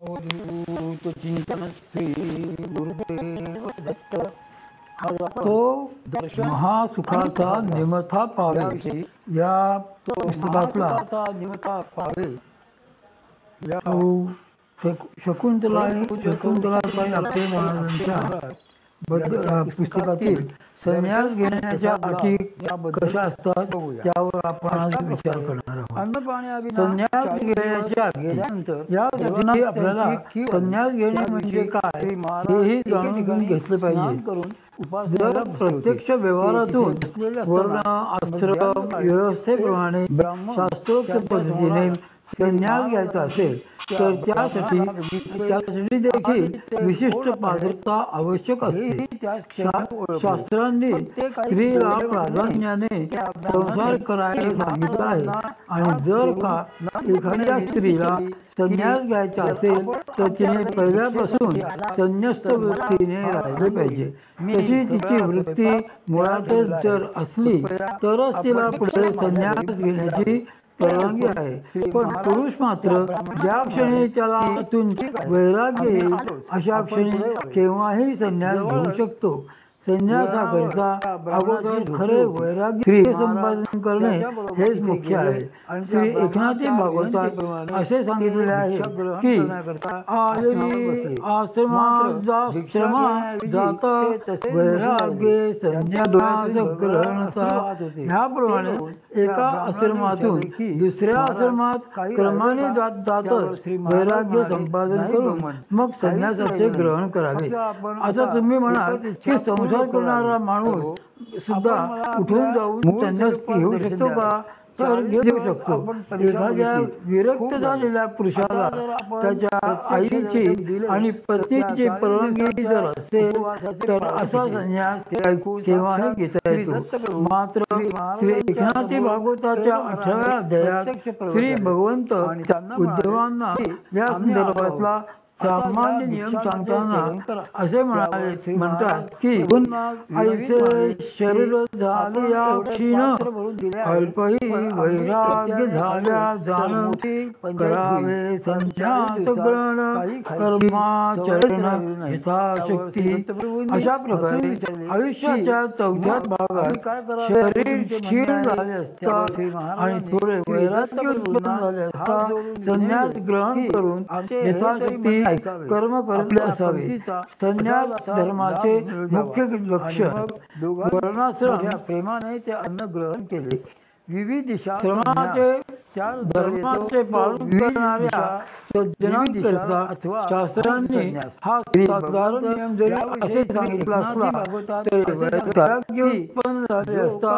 अवधूत चिंतन श्री गुरुदेव दत्त। तो महासुखाचा निमथा पावे या पुस्तकातला निमता पावे शकुंतलाबाई आपटे महाराजांच्या पुस्तकातील संन्यास घेण्याच्या अटी कशा असतात त्यावर आपण आज विचार करणार आहोत। संन्यास घेण्याच्या यासाठी आपल्याला संन्यास घेणे म्हणजे काय हेही जाणून घेतले पाहिजे। जर प्रत्यक्ष व्यवहारातून वर्ण आश्रम व्यवस्थेप्रमाणे शास्त्रोक्त पद्धतीने संन्यास घ्यायचा असेल तर त्यासाठी देखील विशिष्ट पात्रता आवश्यक असते। शास्त्रांनी स्त्रीला प्राधान्याने संसार करायला सांगितला आहे आणि जर का एखाद्या स्त्रीला संन्यास घ्यायचा असेल तर तिने पहिल्यापासून संन्यस्त वृत्तीने राहिले पाहिजे। तशी तिची वृत्ती मुळातच जर असली तरच तिला पुढे संन्यास घेण्याची परवानगी आहे। पण पुरुष मात्र ज्या क्षणी त्याला आतून वैराग्य येईल अशा क्षणी केव्हाही संन्यास घेऊ शकतो। संन्यासाकरिता अगोदर खरे वैराग्य स्त्री संपादन करणे हेच मुख्य आहे। श्री एकनाथी भागवतात असे सांगितलेले आहे की आश्रमात जाता वैराग्य संन्यास ग्रहणता। ह्याप्रमाणे एका आश्रमातून दुसऱ्या आश्रमात क्रमाने जातच वैराग्य संपादन करून मग संन्यासाचे ग्रहण करावे। आता तुम्ही म्हणाल की संसार करणारा माणूस सुद्धा उठून जाऊन संन्यास घेऊ शकतो का? तर घेऊ शकतो। एखाद्या विरक्त झालेल्या पुरुषाला त्याच्या आईची आणि पत्नीची परवानगी जर असेल तर असा संन्यास केव्हाही घेता येतो। मात्र श्री एकनाथी भागवताच्या 18व्या अध्यायात श्री भगवंत उद्धवांना या संदर्भातला सामान्य नियम सांगताना असे म्हणतात की ऐसे शरीर झाले या क्षीण अल्पही वैराग्य झाल्या जाण करावे संन्यास ग्रहण कर्माचरण यथाशक्ती। अशा प्रकारे आयुष्याच्या 4थ्या भागात शरीर क्षीण झाले असता आणि थोडे वैराग्य उत्पन्न झाले असता संन्यास ग्रहण करून यथाशक्ती कर्म करत असावे। संन्यास धर्माचे मुख्य लक्ष वर्णाश्रम प्रेमाने ते अन्न ग्रहण केले। विविध धर्माचे पालन करणाऱ्या सज्जनांकरिता शास्त्रांनी हा साधारण नियम जरी असे सांगितला असला तरी वैराग्य उत्पन्न झाले असता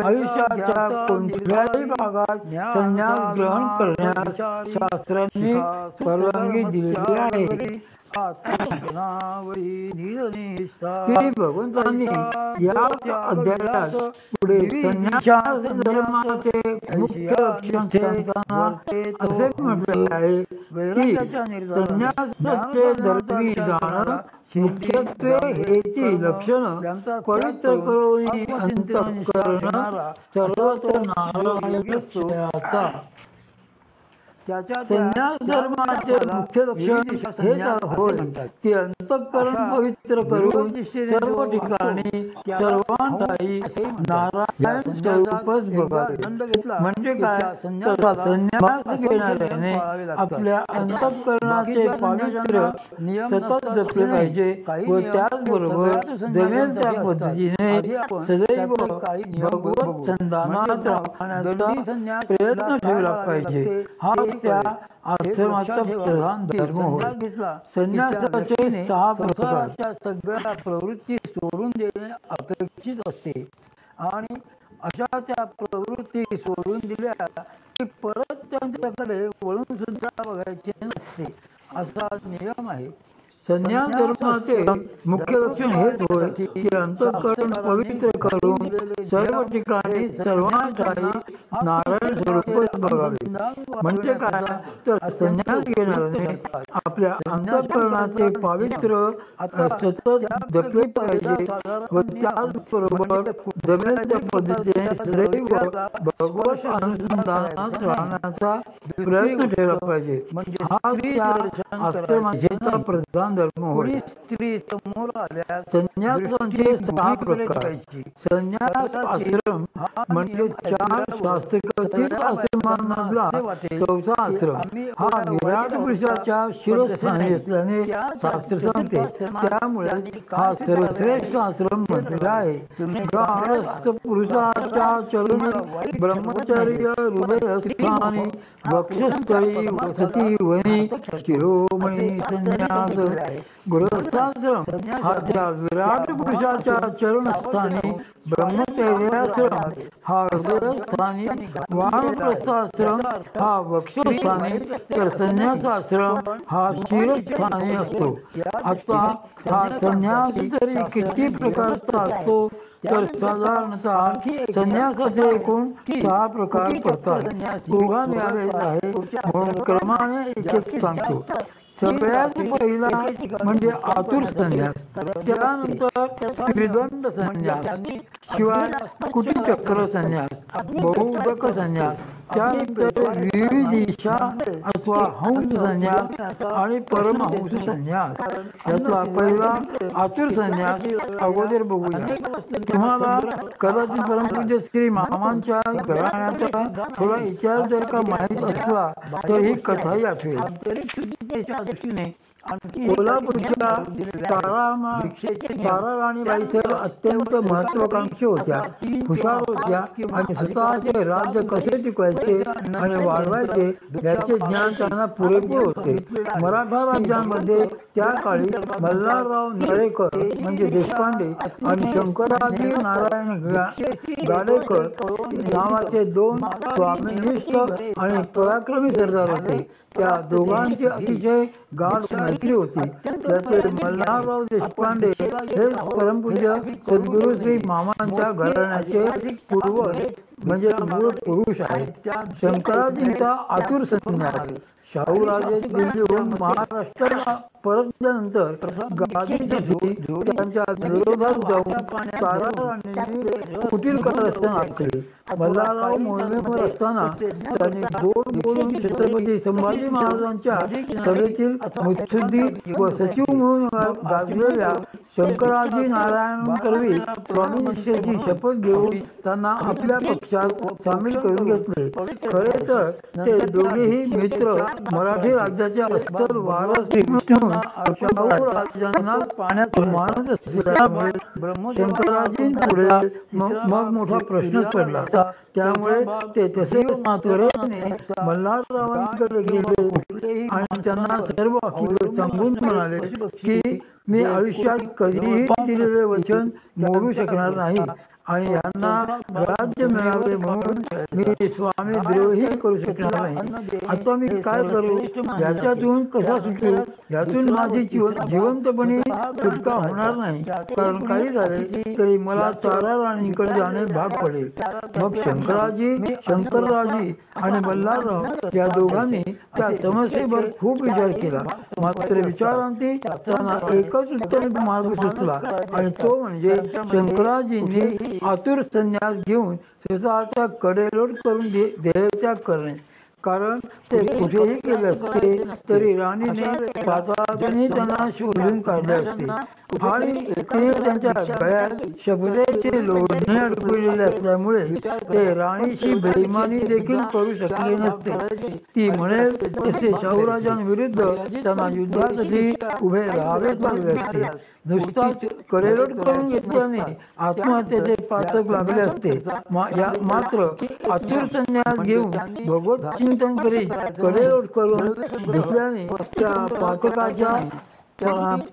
आयुष्याच्या कोणत्याही भागात संन्यास ग्रहण करण्यास शास्त्रांनी परवानगी दिलेली आहे। श्री भगवंतांनी या अध्यायात पुढे संन्यास धर्माचे मुख्य लक्षण सांगताना असे म्हटले आहे की संन्यासाचे धर्मी जाण मुख्यत्वे हेची लक्षण पवित्र करून अंतःकरण सर्वत्र नारायण। संन्यास धर्माचे मुख्य लक्षण हेच होय की अंतःकरण पवित्र करून सर्व ठिकाणी सर्वांठाई नारायण स्वरूपच बघावे। म्हणजे काय? संन्यास घेणाऱ्याने आपल्या अंतःकरणाचे पावित्र्य सतत जपले पाहिजे व त्याचबरोबर जमेल त्या पद्धतीने सदैव भगवत संधानात राहण्याचा प्रयत्न ठेवला पाहिजे। हा त्या आश्रमाचा प्रधान धर्म होय। संन्यासाचे 6 प्रकार सगळ्या प्रवृत्ती सोडून देणे अपेक्षित असते आणि अशा त्या प्रवृत्ती सोडून दिल्या की परत त्यांच्याकडे वळून सुद्धा बघायचे नसते असा नियम आहे। संन्यास धर्माचे मुख्य लक्षण हेच होय की अंतःकरण पवित्र करून सर्व ठिकाणी सर्वांठाई नारायण स्वरूप बघावे. म्हणजे काय तर संन्यास घेणाऱ्याने आपल्या अंतःकरणाचे पावित्र्य सतत जपले पाहिजे व त्याचबरोबर जमेल त्या पद्धतीने सदैव भगवत अनुसंधानात राहण्याचा प्रयत्न ठेवला पाहिजे. हा त्या आश्रमाचा प्रधान धर्म होय. स्त्री समोर आल्या संन्यासांचे 6 प्रकार. संन्यास आश्रम म्हणजे 4 शास्त्रकथित आश्रमांमधला 4था आश्रम. हा विराट पुरुषाच्या शिरस्थानी असल्याने शास्त्र सांगते. त्यामुळे हा सर्वश्रेष्ठ आश्रम म्हटलेला आहे. गाढस्थ पुरुषाच्या चरणी ब्रह्मचर्य हृदयस्थानी वक्षस्थळी वसती वनी शिरोमणी संन्यास. गृहस्थाश्रम हा त्या विराट पुरुषाच्या चरणस्थानी ब्रह्मचर्याश्रम हा हृदयस्थानी, वानप्रस्थाश्रम हा वक्षस्थानी तर संन्यासाश्रम हा शिरस्थानी असतो. आता हा संन्यास तरी किती प्रकारचा असतो तर साधारणतः संन्यासाचे एकूण 6 प्रकार पडतात. दोघां व्यावेच आहे म्हणून क्रमाने एक सांगतो. सगळ्यात पहिला म्हणजे आतुर संन्यास, त्यानंतर त्रिदंड संन्यास, शिवाय कुटीचक्र संन्यास, बहुउदक संन्यास, त्यानंतर विविधिशा अथवा हंस संन्यास आणि परमहंस संन्यास. यातला पहिला आतुर संन्यास अगोदर बघूया. तुम्हाला कदाचित परमपूज्य श्री मामांच्या घराण्याचा थोडा इतिहास जर का माहीत असला तर ही कथाही आठवेल. कोल्हापूरच्या ताराराणीबाई साहेब अत्यंत महत्वाकांक्षी होत्या, हुशार होत्या आणि स्वतःचे राज्य कसे टिकवायचे आणि वाढवायचे याचे ज्ञान त्यांना पुरेपूर होते. मराठा राज्यांमध्ये त्या काळी मल्हारराव नळेकर म्हणजे देशपांडे आणि शंकरराव नारायण गाडेकर नावाचे 2 स्वामीनिष्ठ आणि पराक्रमी सरदार होते. त्या दोघांची अतिशय गाढ मैत्री होती. त्यातील मल्हारराव देशपांडे हे परमपूज्य सद्गुरू श्री मामांच्या घराण्याचे पूर्वज म्हणजे मूळ पुरुष आहेत. शंकराजींचा आतुर संन्यास. शाहूराजे दिल्लीहून महाराष्ट्राला परतल्यानंतर गादीसाठी त्यांच्या विरोधात जाऊन ताराराणींनी कुटील कारस्थान आखले. मल्हारराव मोहिमेवर असताना त्यांनी गोड बोलून छत्रपती संभाजी महाराजांच्या सभेतील मुत्सद्दी व सचिव म्हणून गाजलेल्या शंकराजी नारायण कर्वी स्वामीनिष्ठेची शपथ घेऊन त्यांना आपल्या पक्षात सामील करून घेतले. खरे तर ते दोघेही मित्र मराठी राज्याचे अस्सल वारस श्रीकृष्ण शाहूराजांना पाण्यात मानत असल्यामुळे शंकराजींपुढे मग मोठा प्रश्नच पडला. त्यामुळे ते तसेच त्वरेने मल्हाररावांकडे गेले आणि त्यांना सर्व हकीकत सांगून म्हणाले की मी आयुष्यात कधीही दिलेले वचन मोडू शकणार नाही आणि यांना राज्य मिळावे म्हणून मी स्वामी द्रोही करू शकणार नाही. आता मी काय करू, याच्यातून कसा सुटू, यातून माझी जिवंतपणे सुटका होणार नाही. कारण काही झाले तरी मला ताराराणींकडे जाणे भाग पडेल. मग शंकरराजी आणि मल्हारराव या दोघांनी त्या समस्येवर खूप विचार केला. मात्र विचारांती त्यांना एकच उत्तम मार्ग सुचला आणि तो म्हणजे शंकराजींनी आतुर संन्यास घेऊन स्वतःचा कडेलोट करून देहत्याग करणे. कारण ते कुठेही गेले असते तरी राणीने पाताळातूनही त्यांना शोधून काढले असते आणि ते त्यांच्या गळ्यात शब्दाचे लोढणे अडकलेले असल्यामुळे ते राणीशी बेईमानी देखील करू शकले नसते. ती म्हणेल तसे शाहूराजांविरुद्ध त्यांना युद्धासाठी उभे राहावे लागले असते. नुसताच कडेलोट करून घेतल्याने आत्महत्येचे पातक लागले असते. मात्र आतुर संन्यास घेऊन भगवत चिंतन करीत कडेलोट करून घेतल्याने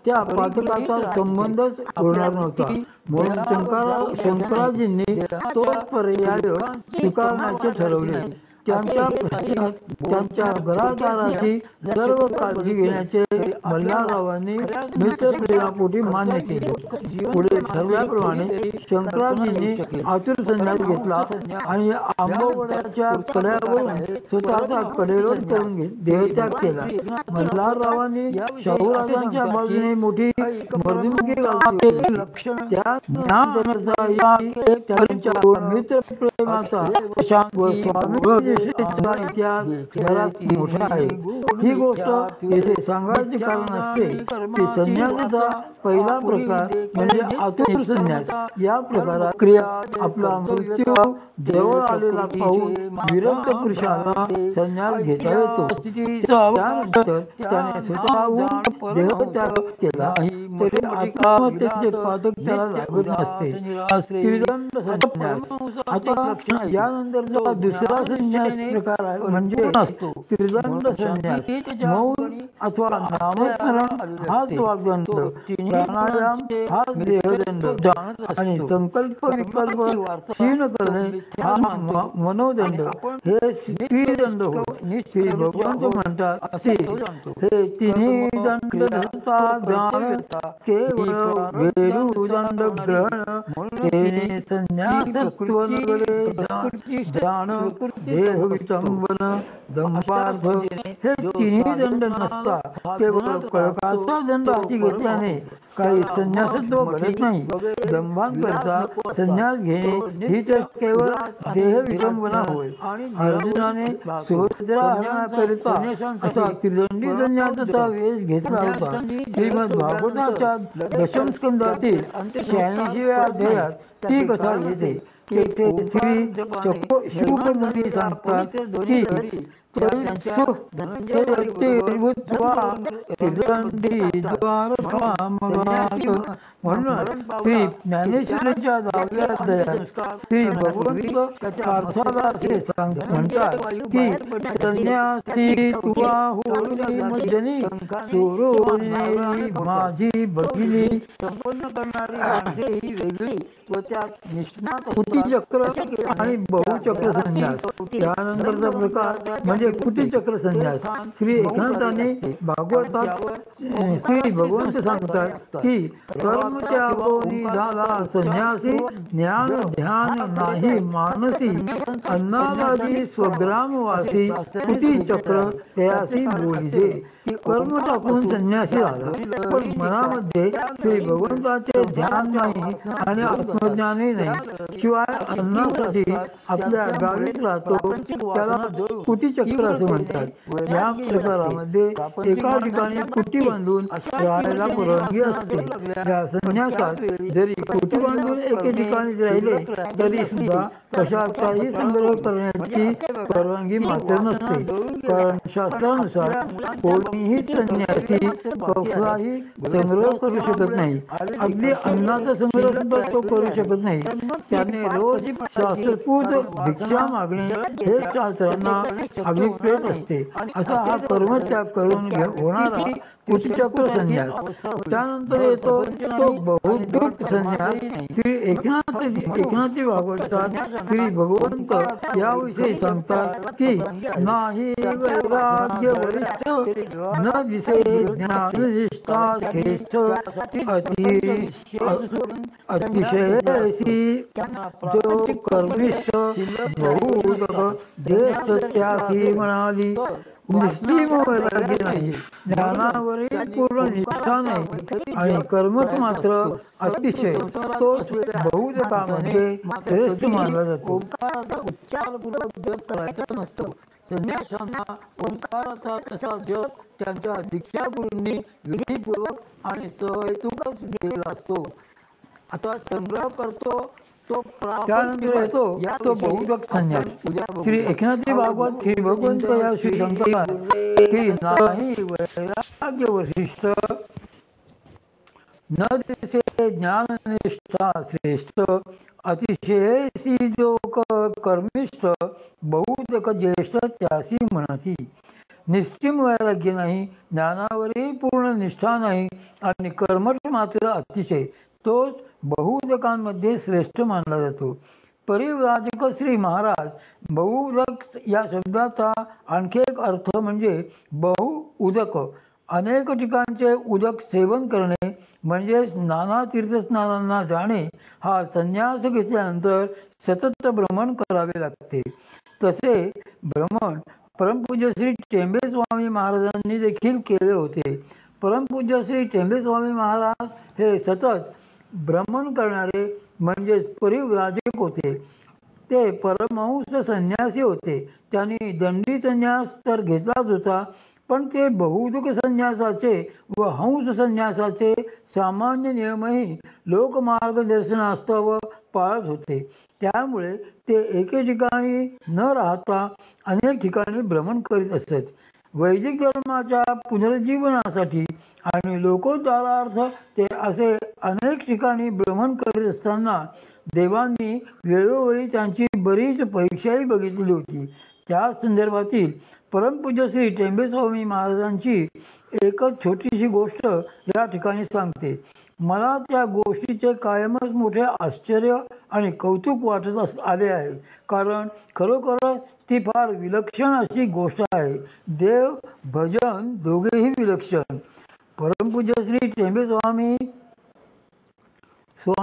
त्या पातकाचा संबंधच होणार नव्हता. म्हणून शंकराजींनी तो पर्याय स्वीकारण्याचे ठरवले. त्यांच्या घरादाराची सर्व काळजी घेण्याचे मल्हाररावांनी मित्रप्रेमापोटी मान्य केले. पुढे ठरल्याप्रमाणे शंकराजींनी आतुर संन्यास घेतला आणि आंबवड्याच्या कड्यावरून स्वतःचा कडेलोट करून देहत्याग केला. मल्हाररावांनी शाहूराजांच्या बाजूने मोठी मर्दुमकी घातली. त्या ज्ञानचा त्यांच्या मित्रप्रेमाचा व स्वामीनिष्ठेचा इतिहास बराच मोठा आहे. ही गोष्ट येथे सांगायचे कारण असते की संन्यासाचा पहिला प्रकार म्हणजे आतुर संन्यास. या प्रकारात क्रिया आपला मृत्यू जवळ आलेला पाहून विरक्त पुरुषाला संन्यास घेता येतो. त्यानंतर त्याने स्वतःहून देहत्याग केला तरी आत्महत्येचे पातक त्याला लागत नसते. त्रिदंड संन्यास. आता यानंतरचा दुसरा संन्यास प्रकार म्हणजे त्रिदंड संन्यास. मौन अथवा नामस्मरण हाच वाग्दंड, प्राणायाम हाच देहदंड आणि संकल्प विकल्प क्षीण करणे हा मनोदंड हे त्रिदंड होय. श्री भगवंत म्हणतात असे हे तिन्ही दंड केवळ वेरुदंड ग्रहण तेने संन्यासत्व नगरे जाण देह विटंबन दंपार्थ. हे तिन्ही दंड नसता केवळ कळकाचा दंड हाती घेतल्याने काही संन्यासत्व घडत नाही. दंभांकरता संन्यास घेणे ही तर केवळ देह विटंबना होय. अर्जुनाने सुभद्राहरणाकरिता असा त्रिदंडी संन्यासाचा वेश घेतला होता. श्रीमद भागवताच्या दशम स्कंदातील 86व्या अध्यायात ती कथा येते. येथे श्री शुकमुनी सांगतात की म्हणून श्री ज्ञानेश्वरीच्या 10व्या अध्यायात श्री भगवंत अर्थाला असे म्हणतात की संन्यासी तुवा होई मजनी सोरोनी माझी भगिनी. संपन्न करणारी माणसे ही वेगळी व त्यात निष्णात कुटीचक्र आणि बहुचक्र संन्यास. त्यानंतरचा प्रकार म्हणजे कुटीचक्र संन्यास. श्री एकनाथाने भागवतात श्री भगवंत सांगतात की कर्मत्यागोनी झाला संन्यासी ज्ञान ध्यान नाही मानसी अन्नादी स्वग्रामवासी कुटीचक्र त्यासी बोलिजे. कर्म टाकून संन्यासी झाला पण मनामध्ये श्री भगवंताचे ध्यान नाही आणि आत्मज्ञानही नाही. शिवाय अन्नासाठी आपल्या गावीच राहतो त्याला कुटीचक्र असे म्हणतात. या प्रकारामध्ये एका ठिकाणी कुटी बांधून राहायला परवानगी असते. या संन्यासात जरी कुटी बांधून एके ठिकाणीच राहिले तरी सुद्धा कशाचाही संग्रह करण्याची परवानगी मात्र नसते. कारण शास्त्रानुसार कोणीही संन्यासी कशाही संग्रह करू शकत नाही. अगदी अन्नाचा संग्रह सुद्धा तो करू शकत नाही. त्याने रोज शास्त्रपूत भिक्षा मागणे हे शास्त्रांना अभिप्रेत असते. असा हा कर्मत्याग करून होणारा कुटीचक्र संन्यास. त्यानंतर येतो तो बहुदूत संन्यास. श्री एकनाथी भागवतात श्री भगवंत याविषयी सांगतात की नाही वैराग्य वरिष्ठ न दिसे ज्ञाननिष्ठा श्रेष्ठ अतिशयसी जो कर्मिष्ठ बहुदक ज्येष्ठ त्यासी म्हणाली. निश्चिम वैराग्य नाही, ज्ञानावरील पूर्ण निष्ठा नाही आणि कर्मच मात्र अतिशय तोच बहुदकामध्ये श्रेष्ठ मानला जातो. ओंकाराचा उच्चारपूर्वक जप करायचा नसतो. संन्याशांना ओंकाराचा तसा जप त्यांच्या दीक्षा गुरूंनी विधीपूर्वक आणि सहहेतुकच केला असतो. आता संग्रह करतो त्यानंतर येतो तो बहुदक संन्यास. श्री एकनाथी भागवत श्री भगवंत या श्री शंकरात की नाही वैराग्य वरिष्ठ न दिसे ज्ञाननिष्ठा श्रेष्ठ अतिशयसी जो कर्मिष्ठ बहुदक ज्येष्ठ त्यासी म्हणती. निश्चिम वैराग्य नाही, ज्ञानावरही पूर्ण निष्ठा नाही आणि कर्मठ मात्र अतिशय तोच बहुदकांमध्ये श्रेष्ठ मानला जातो. परिव्राजक श्री महाराज बहुउदक या शब्दाचा आणखी एक अर्थ म्हणजे बहुउदक अनेक ठिकाणचे उदक सेवन करणे म्हणजेच नाना तीर्थस्नानांना जाणे हा संन्यास घेतल्यानंतर सतत भ्रमण करावे लागते. तसे भ्रमण परमपूज्य श्री टेंबे स्वामी महाराजांनी देखील केले होते. परमपूज्य श्री टेंबे स्वामी महाराज हे सतत भ्रमण करणारे म्हणजेच परिव्राजक होते. ते परमहंस संन्यासी होते. त्यांनी दंडी संन्यास तर घेतलाच होता, पण ते बहुदुख संन्यासाचे व हंस संन्यासाचे सामान्य नियमही लोकमार्गदर्शनास्तव पाळत होते. त्यामुळे ते एके ठिकाणी न राहता अनेक ठिकाणी भ्रमण करीत असत. वैदिक धर्माच्या पुनरुज्जीवनासाठी आणि लोकोद्धारार्थ ते असे अनेक ठिकाणी भ्रमण करीत असताना देवांनी वेळोवेळी त्यांची बरीच परीक्षाही बघितली होती. त्या संदर्भातील परमपूज्य श्री टेंबे स्वामी महाराजांची एकच छोटीशी गोष्ट या ठिकाणी सांगते. मला त्या गोष्टीचे कायमच मोठे आश्चर्य आणि कौतुक वाटत आले आहे, कारण खरोखरच ती फार विलक्षण अशी गोष्ट आहे. देव भजन दोघेही विलक्षण. परमपूज्य श्री टेंबे स्वामी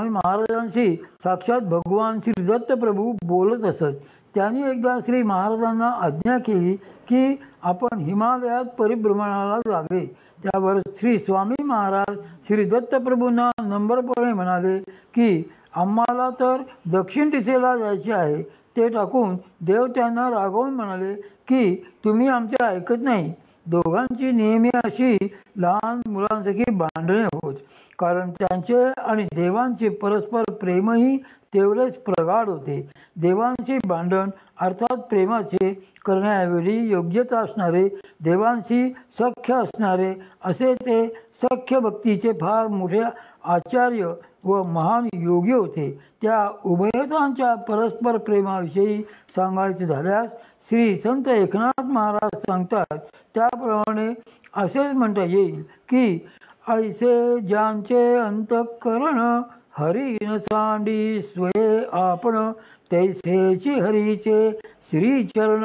महाराजांशी साक्षात भगवान श्री दत्त प्रभू बोलत असत. त्यांनी एकदा श्री महाराजांना आज्ञा केली की आपण हिमालयात परिभ्रमणाला जावे. त्यावर श्री स्वामी महाराज श्री दत्तप्रभूंना नम्रपणे म्हणाले की आम्हाला तर दक्षिण दिशेला जायचे आहे. ते टाकून देव त्यांना रागवून म्हणाले की तुम्ही आमचे ऐकत नाही. दोघांची नेहमी अशी लहान मुलांसारखी भांडणे होत, कारण त्यांचे आणि देवांचे परस्पर प्रेमही तेवढेच प्रगाढ होते. देवांशी भांडण अर्थात प्रेमाचे करण्याऐवजी योग्यता असणारे, देवांशी सख्य असणारे असे ते सख्य भक्तीचे फार मोठे आचार्य व महान योगी होते. त्या उभयतांच्या परस्पर प्रेमाविषयी सांगायचे झाल्यास श्री संत एकनाथ महाराज सांगतात त्याप्रमाणे असेच म्हणता येईल की ऐसे ज्यांचे अंतःकरण हरी न सांडी स्वये आपण, तैसेची हरीचे श्रीचरण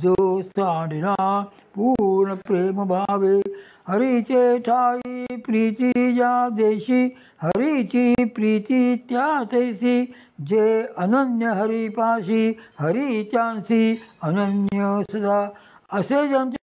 जो सांडिना पूर्ण प्रेम भावे. हरीचे ठाई प्रीती ज्या देशी, हरीची प्रीती त्या तैसी, जे अनन्य हरिपाशी हरीच्यांसी अनन्य सदा. असे ज्यांचे